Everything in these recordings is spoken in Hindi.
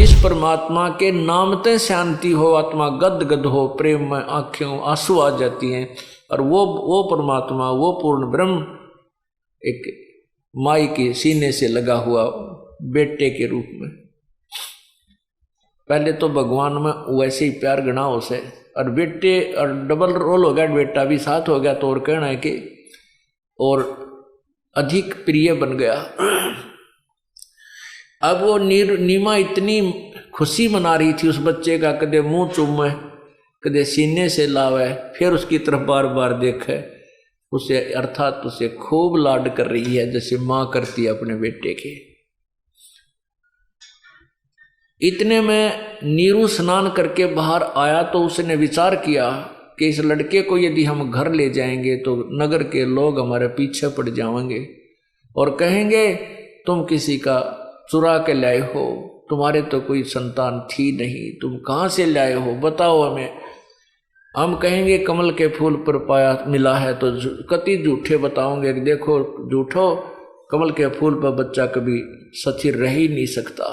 इस परमात्मा के नामते शांति हो, आत्मा गद गद हो, प्रेम में आंखों आंसू आ जाती हैं। और वो परमात्मा, वो पूर्ण ब्रह्म एक माई के सीने से लगा हुआ बेटे के रूप में। पहले तो भगवान में वैसे ही प्यार गणा उसे, और बेटे और डबल रोल हो गया, बेटा भी साथ हो गया, तो और कहना है कि और अधिक प्रिय बन गया। अब वो नीमा इतनी खुशी मना रही थी उस बच्चे का, कदे मुंह चूमे, कदे सीने से लावे, फिर उसकी तरफ बार बार देखे, उसे अर्थात उसे खूब लाड कर रही है जैसे माँ करती है अपने बेटे के। इतने में नीरू स्नान करके बाहर आया तो उसने विचार किया कि इस लड़के को यदि हम घर ले जाएंगे तो नगर के लोग हमारे पीछे पड़ जाएंगे और कहेंगे तुम किसी का चुरा के लाए हो, तुम्हारे तो कोई संतान थी नहीं, तुम कहाँ से लाए हो, बताओ हमें। हम कहेंगे कमल के फूल पर पाया मिला है, तो कति झूठे बताओगे कि देखो झूठो, कमल के फूल पर बच्चा कभी स्थिर रह ही नहीं सकता।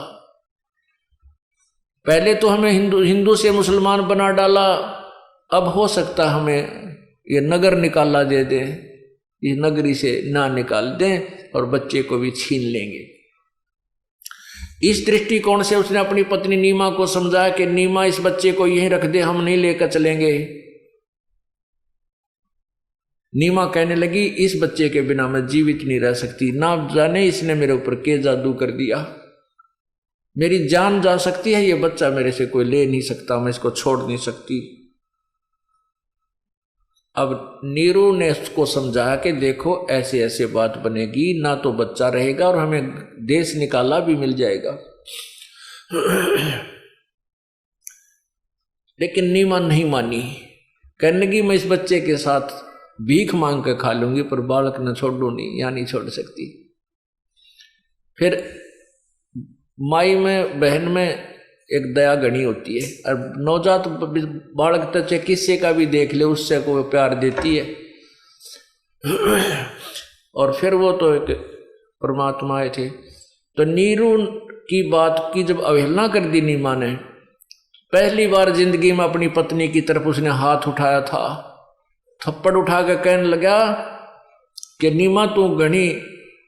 पहले तो हमें हिंदू से मुसलमान बना डाला, अब हो सकता हमें ये नगर निकाला दे दे, ये नगरी से ना निकाल दें और बच्चे को भी छीन लेंगे। इस दृष्टिकोण से उसने अपनी पत्नी नीमा को समझाया कि नीमा इस बच्चे को यहीं रख दे, हम नहीं लेकर चलेंगे। नीमा कहने लगी इस बच्चे के बिना मैं जीवित नहीं रह सकती, ना जाने इसने मेरे ऊपर क्या जादू कर दिया, मेरी जान जा सकती है, ये बच्चा मेरे से कोई ले नहीं सकता, मैं इसको छोड़ नहीं सकती। अब नीरू ने उसको समझाया कि देखो ऐसे ऐसे बात बनेगी, ना तो बच्चा रहेगा और हमें देश निकाला भी मिल जाएगा। लेकिन नीमा नहीं मानी, कहने लगी मैं इस बच्चे के साथ भीख मांग के खा लूंगी पर बालक न छोड़ू नहीं, या नहीं छोड़ सकती। फिर माई में बहन में एक दया गणी होती है, और नवजात बालक तो चाहे किससे का भी देख ले उससे को प्यार देती है। और फिर वो तो एक परमात्मा आए थे, तो नीरू की बात की जब अवहेलना कर दी नीमा ने, पहली बार जिंदगी में अपनी पत्नी की तरफ उसने हाथ उठाया था, थप्पड़ उठा कर कहने लगा कि नीमा तू घनी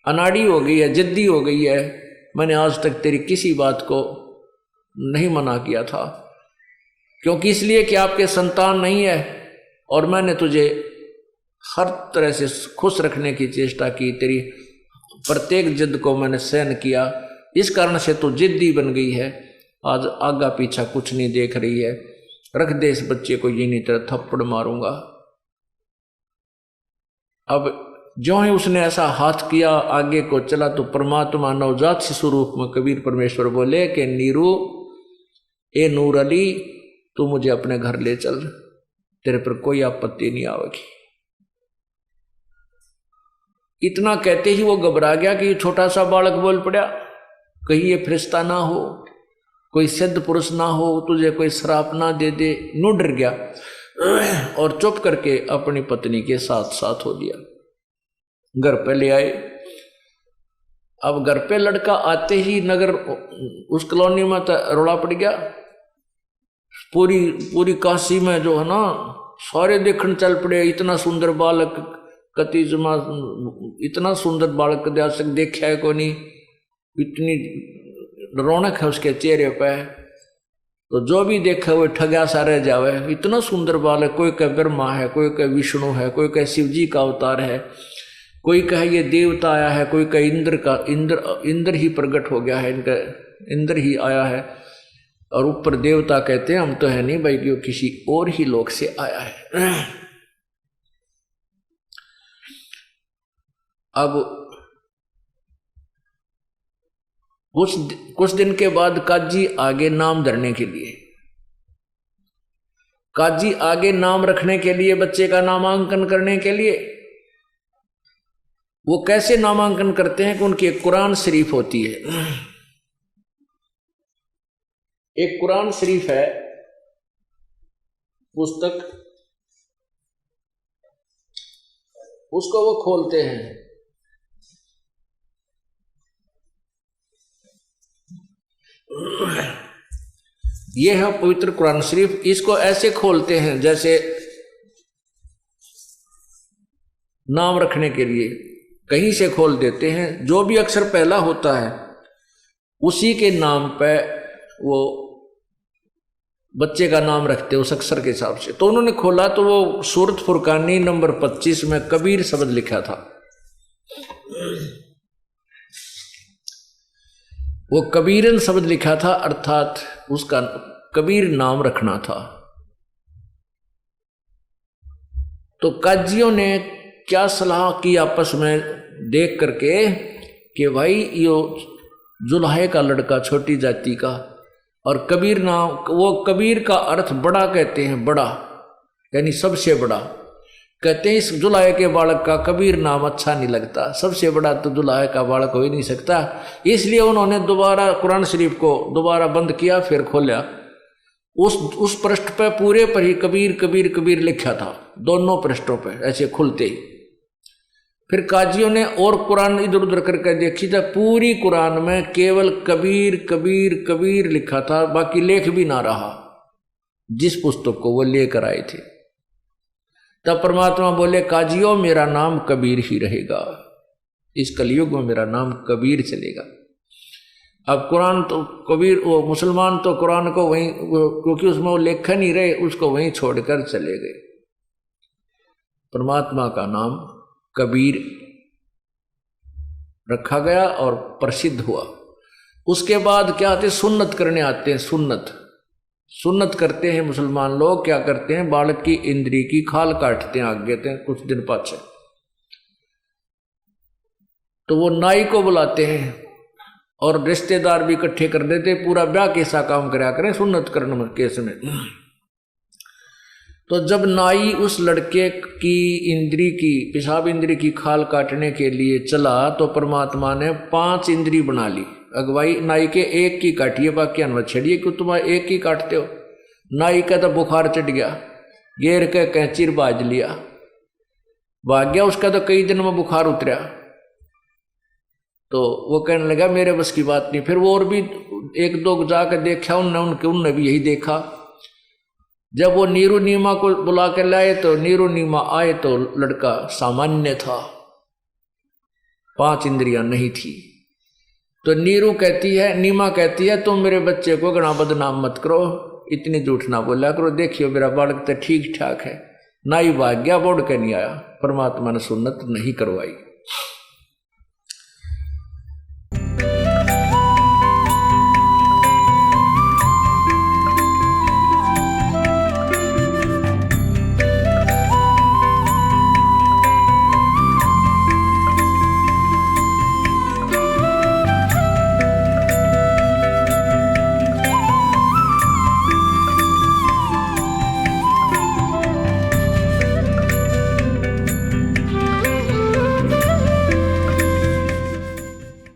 अनाड़ी हो गई है, जिद्दी हो गई है, मैंने आज तक तेरी किसी बात को नहीं मना किया था, क्योंकि इसलिए कि आपके संतान नहीं है और मैंने तुझे हर तरह से खुश रखने की चेष्टा की, तेरी प्रत्येक जिद को मैंने सहन किया, इस कारण से तू जिद्दी बन गई है, आज आगा पीछा कुछ नहीं देख रही है, रख दे इस बच्चे को, ये नहीं तेरा थप्पड़ मारूंगा। अब जो ही उसने ऐसा हाथ किया आगे को चला तो परमात्मा नवजात शिशु रूप में कबीर परमेश्वर बोले कि नीरू ए नूर अली तू मुझे अपने घर ले चल, तेरे पर कोई आपत्ति नहीं आवेगी। इतना कहते ही वो घबरा गया कि छोटा सा बालक बोल पड़ा, कहीं ये फरिश्ता ना हो, कोई सिद्ध पुरुष ना हो, तुझे कोई श्राप ना दे दे। नू डर गया और चुप करके अपनी पत्नी के साथ साथ हो दिया। घर पे ले आए। अब घर पे लड़का आते ही नगर उस कॉलोनी में रोड़ा पड़ गया, पूरी काशी में जो है ना सारे देखने चल पड़े, इतना सुंदर बालक कति जमा, इतना सुंदर बालक कदे आज तक देखा है को नहीं, इतनी रौनक है उसके चेहरे पे, तो जो भी देखे वो ठगा सा रह जावे, इतना सुंदर बालक, कोई कह ब्रह्मा है, कोई कह विष्णु है, कोई कह शिव जी का अवतार है, कोई कहे ये देवता आया है, कोई कहे इंद्र ही प्रकट हो गया है, इनका इंद्र ही आया है, और ऊपर देवता कहते हैं हम तो है नहीं भाई, कि किसी और ही लोक से आया है। अब कुछ दिन के बाद काजी आगे नाम धरने के लिए, काजी आगे नाम रखने के लिए, बच्चे का नामांकन करने के लिए, वो कैसे नामांकन करते हैं कि उनकी एक कुरान शरीफ होती है, एक कुरान शरीफ है पुस्तक, उसको वो खोलते हैं, ये है पवित्र कुरान शरीफ। इसको ऐसे खोलते हैं जैसे नाम रखने के लिए कहीं से खोल देते हैं, जो भी अक्षर पहला होता है उसी के नाम पे वो बच्चे का नाम रखते उस अक्षर के हिसाब से। तो उन्होंने खोला तो वो सूरत फुरकानी नंबर 25 में कबीर शब्द लिखा था। वो कबीरन शब्द लिखा था, अर्थात उसका कबीर नाम रखना था। तो काजियों ने क्या सलाह की आपस में देख करके कि भाई यो जुल्हे का लड़का, छोटी जाति का, और कबीर नाम, वो कबीर का अर्थ बड़ा कहते हैं, बड़ा यानी सबसे बड़ा। कहते हैं इस जुल्हे के बालक का कबीर नाम अच्छा नहीं लगता, सबसे बड़ा तो जुल्हे का बालक हो ही नहीं सकता। इसलिए उन्होंने दोबारा कुरान शरीफ को दोबारा बंद किया, फिर खोला। उस पृष्ठ पे पूरे पर ही कबीर कबीर कबीर लिखा था, दोनों पृष्ठों पे ऐसे खुलते ही। फिर काजियों ने और कुरान इधर उधर करके देखी था, पूरी कुरान में केवल कबीर कबीर कबीर लिखा था, बाकी लेख भी ना रहा। जिस पुस्तक को वो लेकर आए थे, तब परमात्मा बोले काजियों मेरा नाम कबीर ही रहेगा, इस कलयुग में मेरा नाम कबीर चलेगा। अब कुरान तो कबीर, वो मुसलमान तो कुरान को वहीं, क्योंकि उसमें वो लेखा नहीं रहे, उसको वहीं छोड़कर चले गए। परमात्मा का नाम कबीर रखा गया और प्रसिद्ध हुआ। उसके बाद क्या आते, सुन्नत करने आते हैं। सुन्नत करते हैं मुसलमान लोग। क्या करते हैं, बालक की इंद्री की खाल काटते हैं, आगे देते हैं कुछ दिन पाछे। तो वो नाई को बुलाते हैं और रिश्तेदार भी इकट्ठे कर देते, पूरा ब्याह कैसा काम कराया करें सुन्नत करने केस में। तो जब नाई उस लड़के की इंद्री की, पेशाब इंद्री की खाल काटने के लिए चला, तो परमात्मा ने 5 इंद्री बना ली। अगवाई नाई के एक की काटिए, बाकी अनवत छड़िए, क्यों तुम एक ही काटते हो। नाई का तो बुखार चढ़ गया, गेर के कैंचीर बाज लिया, भाग गया। उसका तो कई दिन में बुखार उतरा। तो वो कहने लगा मेरे बस की बात नहीं। फिर वो और भी 1-2 जाकर देखा उनने भी यही देखा। जब वो नीरू नीमा को बुला कर लाए तो नीरू नीमा आए तो लड़का सामान्य था, 5 इंद्रियां नहीं थी। तो नीरू कहती है, नीमा कहती है तुम मेरे बच्चे को गणा बदनाम मत करो, इतनी झूठ ना बोला करो, देखियो मेरा बालक तो ठीक ठाक है। नाई भाग गया, बोड़ के नहीं आया। परमात्मा ने सुन्नत नहीं करवाई।